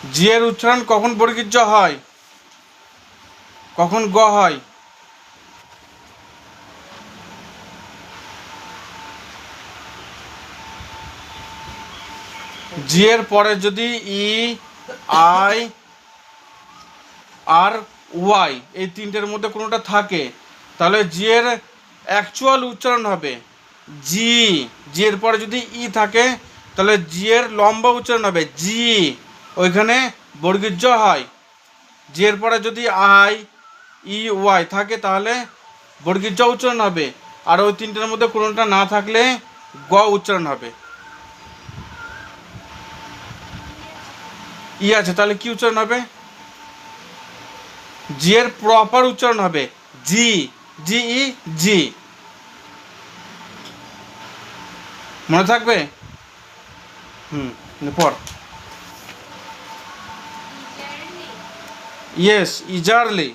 জি এর উচ্চারণ কখন বর্গীয় জ হয়, কখন গ হয়? জি এর পরে যদি ই, আই আর ওয়াই এই তিনটের মধ্যে কোনোটা থাকে, তাহলে জি এর অ্যাকচুয়াল উচ্চারণ হবে জি। জি এর পরে যদি ই থাকে, তাহলে জি এর লম্বা উচ্চারণ হবে জি, ওইখানে বর্গীয় জ হয়। জি এর পরে যদি আই, ই, ওয়াই থাকে, তাহলে বর্গীয় জ উচ্চারণ হবে। আর ওই তিনটের মধ্যে কোনোটা না থাকলে গ উচ্চারণ হবে। ই আছে, তাহলে কি উচ্চারণ হবে? জি এর প্রপার উচ্চারণ হবে জি, জি ই জি। মনে থাকবে? পর। ইয়েস, ইজারলি।